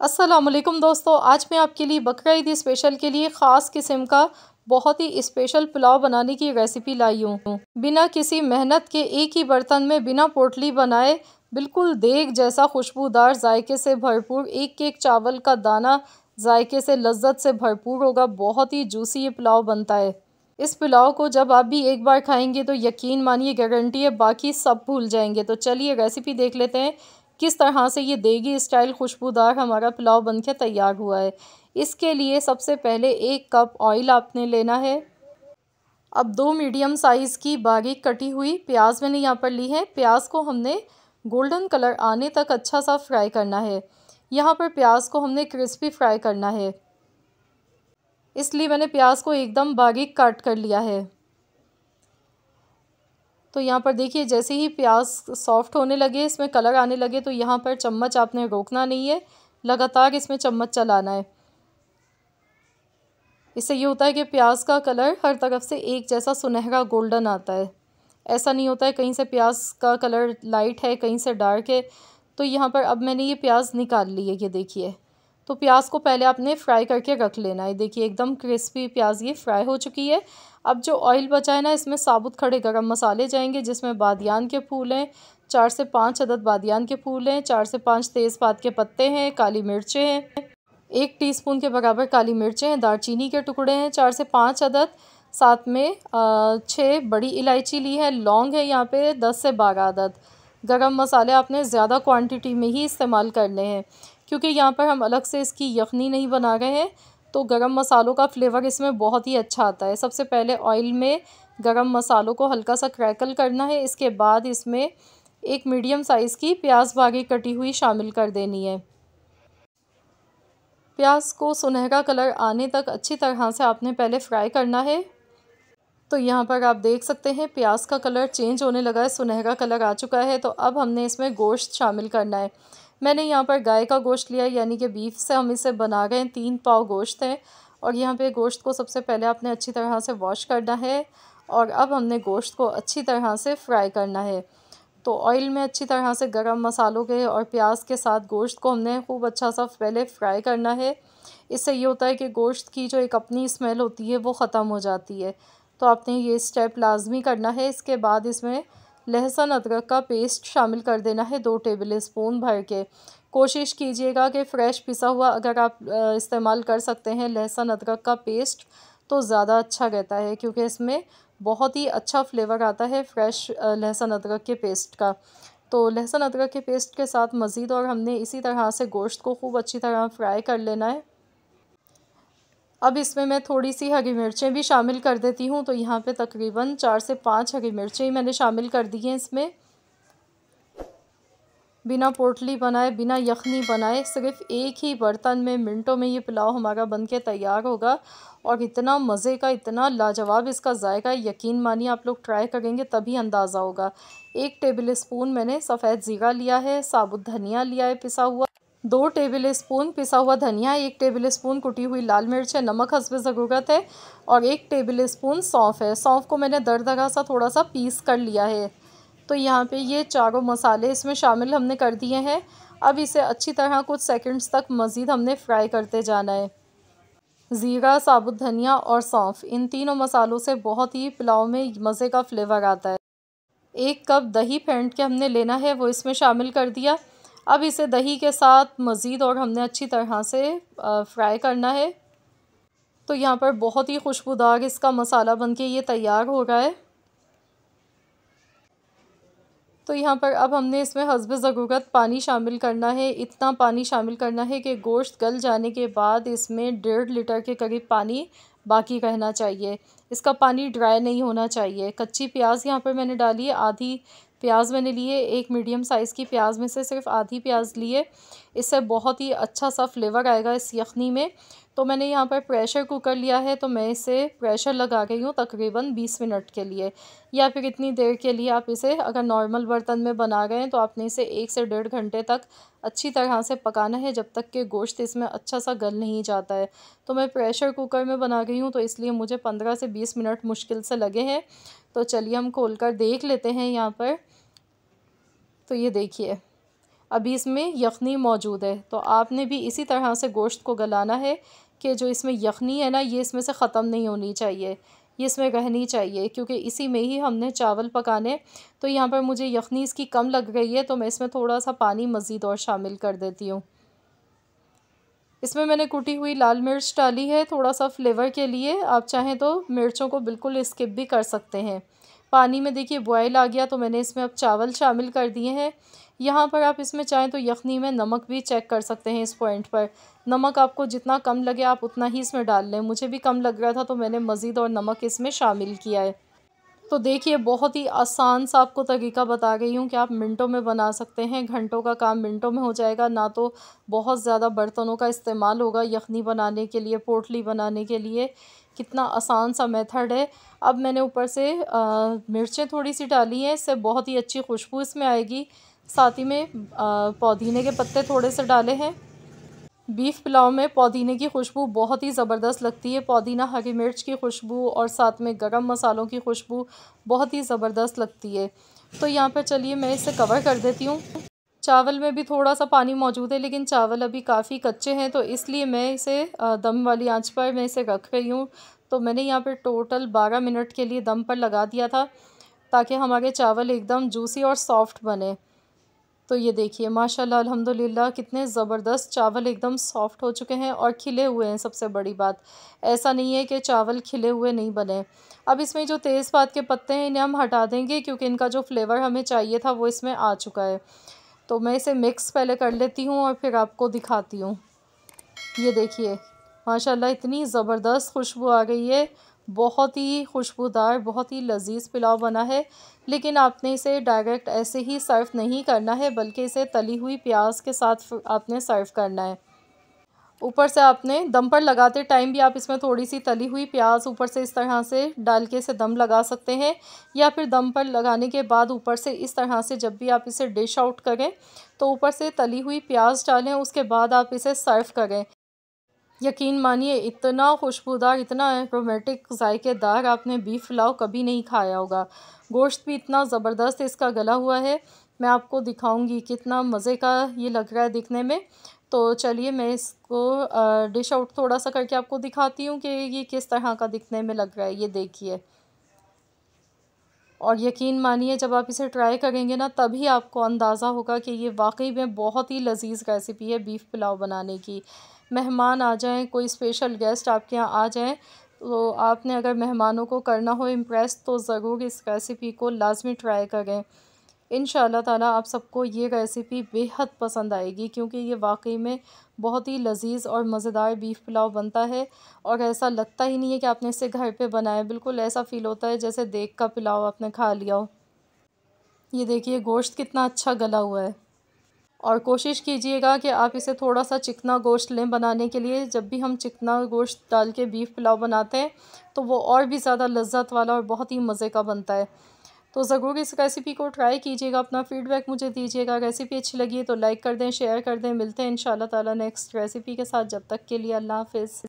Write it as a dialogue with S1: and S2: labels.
S1: अस्सलामुअलैकुम दोस्तों, आज मैं आपके लिए बकरा ईद स्पेशल के लिए ख़ास किस्म का बहुत ही स्पेशल पुलाव बनाने की रेसिपी लाई हूँ। बिना किसी मेहनत के एक ही बर्तन में बिना पोटली बनाए बिल्कुल देग जैसा खुशबूदार जायके से भरपूर एक एक चावल का दाना जायके से लज्जत से भरपूर होगा। बहुत ही जूसी ये पुलाव बनता है। इस पुलाव को जब आप भी एक बार खाएंगे तो यकीन मानिए गारंटी है बाकी सब भूल जाएंगे। तो चलिए रेसिपी देख लेते हैं किस तरह से ये देगी स्टाइल खुशबूदार हमारा पुलाव बनके तैयार हुआ है। इसके लिए सबसे पहले 1 कप ऑयल आपने लेना है। अब 2 मीडियम साइज़ की बारीक कटी हुई प्याज मैंने यहाँ पर ली है। प्याज को हमने गोल्डन कलर आने तक अच्छा सा फ्राई करना है। यहाँ पर प्याज को हमने क्रिस्पी फ्राई करना है, इसलिए मैंने प्याज को एकदम बारीक काट कर लिया है। तो यहाँ पर देखिए जैसे ही प्याज सॉफ्ट होने लगे, इसमें कलर आने लगे, तो यहाँ पर चम्मच आपने रोकना नहीं है, लगातार इसमें चम्मच चलाना है। इससे ये होता है कि प्याज का कलर हर तरफ से एक जैसा सुनहरा गोल्डन आता है। ऐसा नहीं होता है कहीं से प्याज का कलर लाइट है कहीं से डार्क है। तो यहाँ पर अब मैंने ये प्याज निकाल ली है, ये देखिए। तो प्याज को पहले आपने फ्राई करके रख लेना है। देखिए एकदम क्रिस्पी प्याज ये फ्राई हो चुकी है। अब जो ऑयल बचा है ना, इसमें साबुत खड़े गरम मसाले जाएंगे, जिसमें बादियान के फूल हैं, 4 से 5 अदद बादियान के फूल हैं, 4 से 5 तेज़पात के पत्ते हैं, काली मिर्चें हैं, 1 टीस्पून के बराबर काली मिर्चें हैं, दालचीनी के टुकड़े हैं 4 से 5 अदद, साथ में 6 बड़ी इलायची ली है, लौंग है यहाँ पे 10 से 12 अदद। गरम मसाले आपने ज़्यादा क्वांटिटी में ही इस्तेमाल करने हैं, क्योंकि यहाँ पर हम अलग से इसकी यखनी नहीं बना रहे हैं। तो गरम मसालों का फ्लेवर इसमें बहुत ही अच्छा आता है। सबसे पहले ऑयल में गरम मसालों को हल्का सा क्रैकल करना है। इसके बाद इसमें एक मीडियम साइज़ की प्याज बारीक कटी हुई शामिल कर देनी है। प्याज को सुनहरा कलर आने तक अच्छी तरह से आपने पहले फ्राई करना है। तो यहाँ पर आप देख सकते हैं प्याज का कलर चेंज होने लगा है, सुनहरा कलर आ चुका है। तो अब हमने इसमें गोश्त शामिल करना है। मैंने यहाँ पर गाय का गोश्त लिया है, यानी कि बीफ से हम इसे बना गए। 3 पाव गोश्त है और यहाँ पे गोश्त को सबसे पहले आपने अच्छी तरह से वॉश करना है और अब हमने गोश्त को अच्छी तरह से फ्राई करना है। तो ऑयल में अच्छी तरह से गरम मसालों के और प्याज के साथ गोश्त को हमने खूब अच्छा सा पहले फ्राई करना है। इससे ये होता है कि गोश्त की जो एक अपनी स्मेल होती है वो ख़त्म हो जाती है। तो आपने ये स्टेप लाजमी करना है। इसके बाद इसमें लहसुन अदरक का पेस्ट शामिल कर देना है 2 टेबल स्पून भर के। कोशिश कीजिएगा कि फ़्रेश पिसा हुआ अगर आप इस्तेमाल कर सकते हैं लहसुन अदरक का पेस्ट तो ज़्यादा अच्छा रहता है, क्योंकि इसमें बहुत ही अच्छा फ्लेवर आता है फ्रेश लहसुन अदरक के पेस्ट का। तो लहसुन अदरक के पेस्ट के साथ मज़ीद और हमने इसी तरह से गोश्त को खूब अच्छी तरह फ्राई कर लेना है। अब इसमें मैं थोड़ी सी हरी मिर्चें भी शामिल कर देती हूँ। तो यहाँ पे तकरीबन 4 से 5 हरी मिर्चें ही मैंने शामिल कर दी हैं इसमें। बिना पोटली बनाए बिना यखनी बनाए सिर्फ़ एक ही बर्तन में मिनटों में ये पुलाव हमारा बनके तैयार होगा और इतना मज़े का, इतना लाजवाब इसका जायका, यकीन मानिए आप लोग ट्राई करेंगे तभी अंदाज़ा होगा। 1 टेबल स्पून मैंने सफ़ेद ज़ीरा लिया है, साबुत धनिया लिया है पिसा हुआ, 2 टेबल स्पून पिसा हुआ धनिया, 1 टेबल स्पून कुटी हुई लाल मिर्च है, नमक हस्बे ज़रूरत है और 1 टेबल स्पून सौंफ है। सौंफ को मैंने दरदरा सा थोड़ा सा पीस कर लिया है। तो यहाँ पे ये चारों मसाले इसमें शामिल हमने कर दिए हैं। अब इसे अच्छी तरह कुछ सेकंड्स तक मज़ीद हमने फ्राई करते जाना है। ज़ीरा, साबुत धनिया और सौंफ, इन तीनों मसालों से बहुत ही पुलाव में मज़े का फ्लेवर आता है। 1 कप दही फेंट के हमने लेना है, वो इसमें शामिल कर दिया। अब इसे दही के साथ मज़ीद और हमने अच्छी तरह से फ्राई करना है। तो यहाँ पर बहुत ही खुशबूदार इसका मसाला बनके ये तैयार हो रहा है। तो यहाँ पर अब हमने इसमें हस्बे ज़रूरत पानी शामिल करना है। इतना पानी शामिल करना है कि गोश्त गल जाने के बाद इसमें 1.5 लीटर के करीब पानी बाकी रहना चाहिए। इसका पानी ड्राई नहीं होना चाहिए। कच्ची प्याज यहाँ पर मैंने डाली है, आधी प्याज मैंने लिए, 1 मीडियम साइज़ की प्याज में से सिर्फ आधी प्याज लिए। इससे बहुत ही अच्छा सा फ्लेवर आएगा इस यखनी में। तो मैंने यहाँ पर प्रेशर कुकर लिया है, तो मैं इसे प्रेशर लगा गई हूँ तकरीबन 20 मिनट के लिए, या फिर इतनी देर के लिए आप इसे अगर नॉर्मल बर्तन में बना गए तो आपने इसे 1 से 1.5 घंटे तक अच्छी तरह से पकाना है, जब तक कि गोश्त इसमें अच्छा सा गल नहीं जाता है। तो मैं प्रेशर कुकर में बना गई हूँ, तो इसलिए मुझे 15 से 20 मिनट मुश्किल से लगे हैं। तो चलिए हम खोल कर देख लेते हैं यहाँ पर। तो ये देखिए अभी इसमें यखनी मौजूद है। तो आपने भी इसी तरह से गोश्त को गलाना है कि जो इसमें यखनी है ना, ये इसमें से ख़त्म नहीं होनी चाहिए, ये इसमें रहनी चाहिए, क्योंकि इसी में ही हमने चावल पकाने। तो यहाँ पर मुझे यखनी इसकी कम लग रही है, तो मैं इसमें थोड़ा सा पानी मज़ीद और शामिल कर देती हूँ। इसमें मैंने कुटी हुई लाल मिर्च डाली है थोड़ा सा फ्लेवर के लिए। आप चाहें तो मिर्चों को बिल्कुल स्किप भी कर सकते हैं। पानी में देखिए बॉयल आ गया, तो मैंने इसमें अब चावल शामिल कर दिए हैं। यहाँ पर आप इसमें चाहें तो यखनी में नमक भी चेक कर सकते हैं। इस पॉइंट पर नमक आपको जितना कम लगे आप उतना ही इसमें डाल लें। मुझे भी कम लग रहा था तो मैंने मज़ीद और नमक इसमें शामिल किया है। तो देखिए बहुत ही आसान सा आपको तरीका बता रही हूँ कि आप मिनटों में बना सकते हैं। घंटों का काम मिनटों में हो जाएगा, ना तो बहुत ज़्यादा बर्तनों का इस्तेमाल होगा यखनी बनाने के लिए, पोटली बनाने के लिए। कितना आसान सा मेथड है। अब मैंने ऊपर से मिर्चें थोड़ी सी डाली हैं, इससे बहुत ही अच्छी खुशबू इसमें आएगी। साथ ही में पुदीने के पत्ते थोड़े से डाले हैं। बीफ पुलाव में पुदीने की खुशबू बहुत ही ज़बरदस्त लगती है। पुदीना, हरी मिर्च की खुशबू और साथ में गरम मसालों की खुशबू बहुत ही ज़बरदस्त लगती है। तो यहाँ पर चलिए मैं इसे कवर कर देती हूँ। चावल में भी थोड़ा सा पानी मौजूद है, लेकिन चावल अभी काफ़ी कच्चे हैं, तो इसलिए मैं इसे दम वाली आंच पर मैं इसे रख रही हूँ। तो मैंने यहाँ पर टोटल 12 मिनट के लिए दम पर लगा दिया था, ताकि हमारे चावल एकदम जूसी और सॉफ्ट बने। तो ये देखिए माशाल्लाह अल्हम्दुलिल्लाह कितने ज़बरदस्त चावल एकदम सॉफ़्ट हो चुके हैं और खिले हुए हैं। सबसे बड़ी बात ऐसा नहीं है कि चावल खिले हुए नहीं बने। अब इसमें जो तेज़पात के पत्ते हैं इन्हें हम हटा देंगे, क्योंकि इनका जो फ्लेवर हमें चाहिए था वो इसमें आ चुका है। तो मैं इसे मिक्स पहले कर लेती हूँ और फिर आपको दिखाती हूँ। ये देखिए माशाल्लाह इतनी ज़बरदस्त खुशबू आ गई है। बहुत ही खुशबूदार, बहुत ही लजीज पुलाव बना है। लेकिन आपने इसे डायरेक्ट ऐसे ही सर्व नहीं करना है, बल्कि इसे तली हुई प्याज के साथ आपने सर्व करना है। ऊपर से आपने दम पर लगाते टाइम भी आप इसमें थोड़ी सी तली हुई प्याज ऊपर से इस तरह से डाल के इसे दम लगा सकते हैं, या फिर दम पर लगाने के बाद ऊपर से इस तरह से जब भी आप इसे डिश आउट करें तो ऊपर से तली हुई प्याज डालें, उसके बाद आप इसे सर्व करें। यकीन मानिए इतना खुशबूदार, इतना एरोमेटिक, ज़ायकेदार आपने बीफ पुलाव कभी नहीं खाया होगा। गोश्त भी इतना ज़बरदस्त इसका गला हुआ है, मैं आपको दिखाऊंगी कितना मज़े का ये लग रहा है दिखने में। तो चलिए मैं इसको डिश आउट थोड़ा सा करके आपको दिखाती हूँ कि ये किस तरह का दिखने में लग रहा है। ये देखिए, और यकीन मानिए जब आप इसे ट्राई करेंगे ना, तभी आपको अंदाज़ा होगा कि ये वाकई में बहुत ही लजीज रेसिपी है बीफ पुलाव बनाने की। मेहमान आ जाएं, कोई स्पेशल गेस्ट आपके यहाँ आ जाएं, तो आपने अगर मेहमानों को करना हो इम्प्रेस, तो ज़रूर इस रेसिपी को लाजमी ट्राई करें। इंशाअल्लाह ताला आप सबको ये रेसिपी बेहद पसंद आएगी, क्योंकि ये वाकई में बहुत ही लजीज और मज़ेदार बीफ पुलाव बनता है। और ऐसा लगता ही नहीं है कि आपने इसे घर पे बनाया, बिल्कुल ऐसा फ़ील होता है जैसे देग का पुलाव आपने खा लिया हो। ये देखिए गोश्त कितना अच्छा गला हुआ है। और कोशिश कीजिएगा कि आप इसे थोड़ा सा चिकना गोश्त लें बनाने के लिए। जब भी हम चिकना गोश्त डाल के बीफ पुलाव बनाते हैं तो वो और भी ज़्यादा लज्जत वाला और बहुत ही मज़े का बनता है। तो ज़रूर इस रेसिपी को ट्राई कीजिएगा, अपना फ़ीडबैक मुझे दीजिएगा। रेसिपी अच्छी लगी है तो लाइक कर दें, शेयर कर दें। मिलते हैं इंशाल्लाह ताला नेक्स्ट रेसिपी के साथ। जब तक के लिए अल्लाह हाफ़िज़।